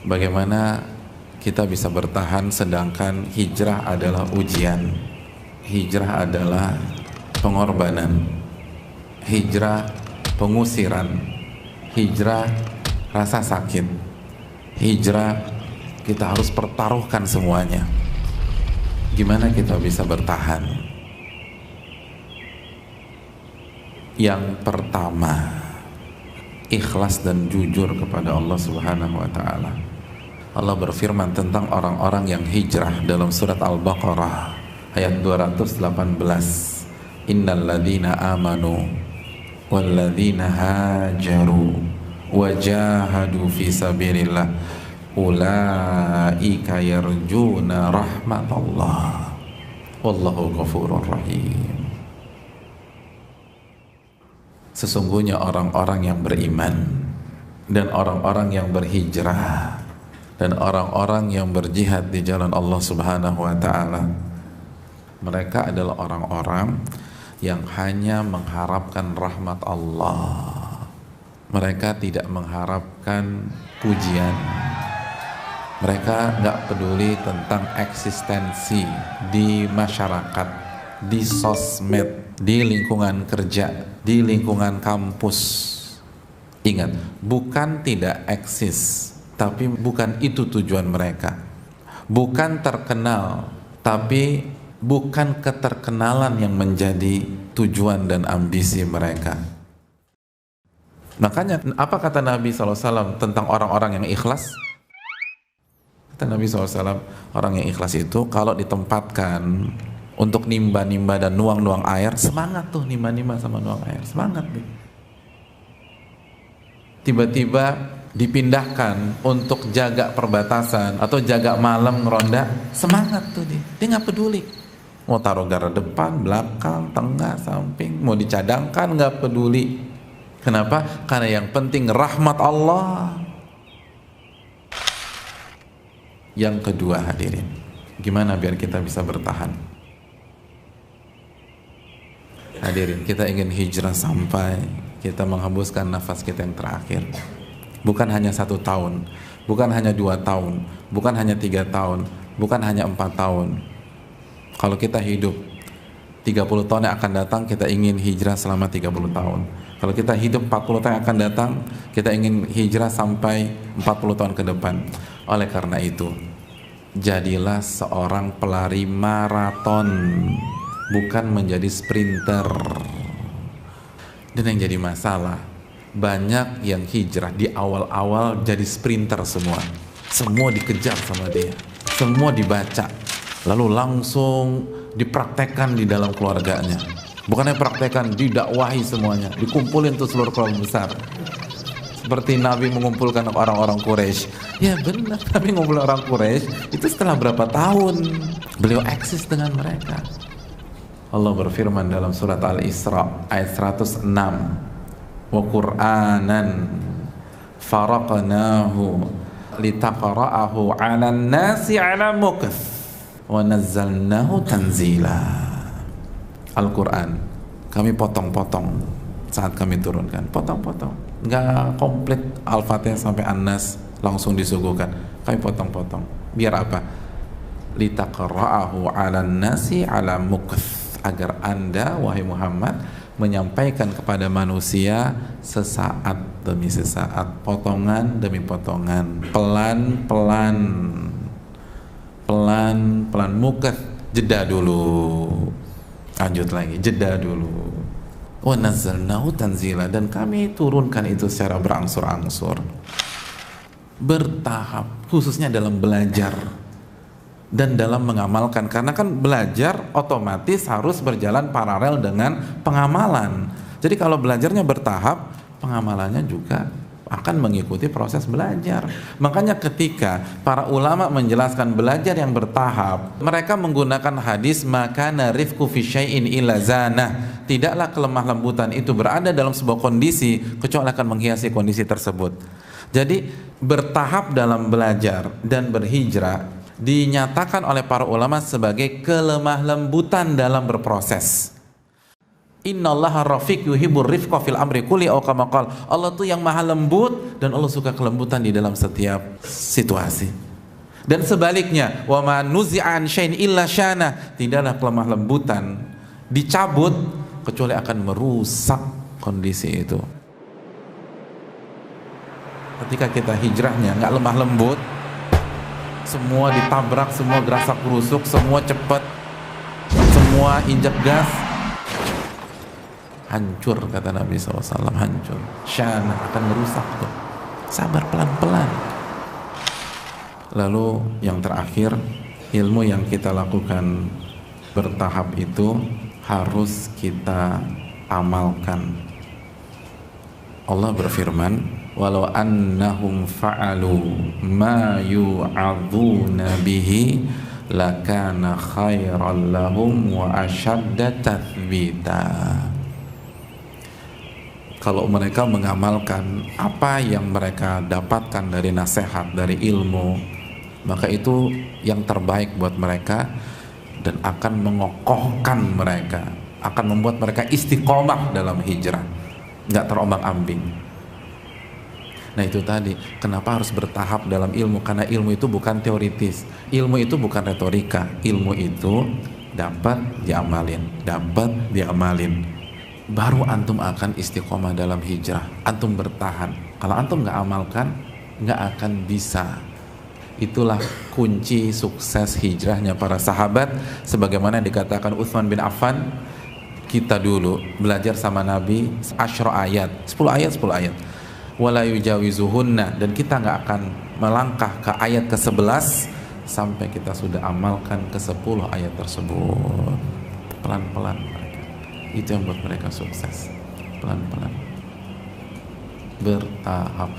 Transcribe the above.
Bagaimana kita bisa bertahan sedangkan hijrah adalah ujian, hijrah adalah pengorbanan, hijrah pengusiran, hijrah rasa sakit, hijrah kita harus pertaruhkan semuanya. Gimana kita bisa bertahan? Yang pertama, ikhlas dan jujur kepada Allah Subhanahu wa Ta'ala. Allah berfirman tentang orang-orang yang hijrah dalam surat Al-Baqarah ayat 218. Innal ladzina amanu wal ladzina hajaru wajahadu fi sabilillah ulaika yarjuna rahmatallah wallahu ghafurur rahim. Sesungguhnya orang-orang yang beriman dan orang-orang yang berhijrah dan orang-orang yang berjihad di jalan Allah Subhanahu wa Ta'ala, mereka adalah orang-orang yang hanya mengharapkan rahmat Allah. Mereka tidak mengharapkan pujian. Mereka nggak peduli tentang eksistensi di masyarakat, di sosmed, di lingkungan kerja, di lingkungan kampus. Ingat, bukan tidak eksis, tapi bukan itu tujuan mereka. Bukan terkenal, tapi bukan keterkenalan yang menjadi tujuan dan ambisi mereka. Makanya apa kata Nabi SAW tentang orang-orang yang ikhlas? Kata Nabi SAW, orang yang ikhlas itu kalau ditempatkan untuk nimba-nimba dan nuang-nuang air, semangat tuh nimba-nimba sama nuang air, semangat nih. Tiba-tiba dipindahkan untuk jaga perbatasan atau jaga malam ngeronda, semangat tuh dia nggak peduli mau taruh garda depan, belakang, tengah, samping, mau dicadangkan nggak peduli. Kenapa? Karena yang penting rahmat Allah. Yang kedua, hadirin, gimana biar kita bisa bertahan? Hadirin, kita ingin hijrah sampai kita menghembuskan nafas kita yang terakhir. Bukan hanya 1 tahun, bukan hanya 2 tahun, bukan hanya 3 tahun, bukan hanya 4 tahun. Kalau kita hidup 30 tahun yang akan datang, kita ingin hijrah selama 30 tahun. Kalau kita hidup 40 tahun yang akan datang, kita ingin hijrah sampai 40 tahun ke depan. Oleh karena itu, jadilah seorang pelari maraton, bukan menjadi sprinter. Dan yang jadi masalah, banyak yang hijrah di awal-awal jadi sprinter semua. Semua dikejar sama dia, semua dibaca, lalu langsung dipraktekkan di dalam keluarganya. Bukannya praktekkan, didakwahi semuanya, dikumpulin tuh seluruh keluarga besar. Seperti Nabi mengumpulkan orang-orang Quraisy. Ya benar, Nabi mengumpulkan orang Quraisy itu setelah berapa tahun beliau eksis dengan mereka. Allah berfirman dalam surat Al-Isra ayat 106, wa Qur'anan faraqnahu litaqra'ahu 'alan nasi 'ala mukth wa nazzalnahu tanzila. Al-Quran kami potong-potong saat kami turunkan, potong-potong, nggak komplit Al-Fatihah sampai An-Nas langsung disuguhkan, kami potong-potong. Biar apa? Litaqra'ahu 'alan nasi 'ala mukth, agar Anda wahai Muhammad menyampaikan kepada manusia sesaat demi sesaat, potongan demi potongan, pelan-pelan, pelan-pelan. Mukth, jeda dulu, lanjut lagi, jeda dulu. Wa nazzalnahu tanzila, dan kami turunkan itu secara berangsur-angsur, bertahap, khususnya dalam belajar dan dalam mengamalkan. Karena kan belajar otomatis harus berjalan paralel dengan pengamalan. Jadi kalau belajarnya bertahap, pengamalannya juga akan mengikuti proses belajar. Makanya ketika para ulama menjelaskan belajar yang bertahap, mereka menggunakan hadis makana rifqu fi syai'in illa zanah. Tidaklah kelemah lembutan itu berada dalam sebuah kondisi kecuali akan menghiasi kondisi tersebut. Jadi bertahap dalam belajar dan berhijrah dinyatakan oleh para ulama sebagai kelemah lembutan dalam berproses. Innallaha rafiq yuhibbur rifqa fil amri kulli aw kama qala. Allah tuh yang maha lembut dan Allah suka kelembutan di dalam setiap situasi. Dan sebaliknya, wa ma nuzi'an syai'in illa syana, tidaklah kelemah lembutan dicabut kecuali akan merusak kondisi itu. Ketika kita hijrahnya nggak lemah lembut, semua ditabrak, semua gerasak gerusuk, semua cepat, semua injak gas, hancur, kata Nabi SAW, hancur. Syana, akan merusak tuh. Sabar, pelan-pelan. Lalu yang terakhir, ilmu yang kita lakukan bertahap itu harus kita amalkan. Allah berfirman, walau annahum fa'alu ma yu'adzuna bihi lakana khairan lahum wa ashadda tathbita. Kalau mereka mengamalkan apa yang mereka dapatkan dari nasihat, dari ilmu, maka itu yang terbaik buat mereka dan akan mengokohkan mereka, akan membuat mereka istiqomah dalam hijrah, nggak terombang-ambing. Nah itu tadi, kenapa harus bertahap dalam ilmu? Karena ilmu itu bukan teoritis, ilmu itu bukan retorika, ilmu itu dapat diamalin, baru antum akan istiqomah dalam hijrah. Antum bertahan. Kalau antum nggak amalkan, nggak akan bisa. Itulah kunci sukses hijrahnya para sahabat, sebagaimana yang dikatakan Utsman bin Affan. Kita dulu belajar sama Nabi 10 ayat, 10 ayat. Wala yujawizuhunna, dan kita nggak akan melangkah ke ayat ke-11 sampai kita sudah amalkan ke-10 ayat tersebut. Pelan-pelan mereka. Itu yang buat mereka sukses. Pelan-pelan. Bertahap.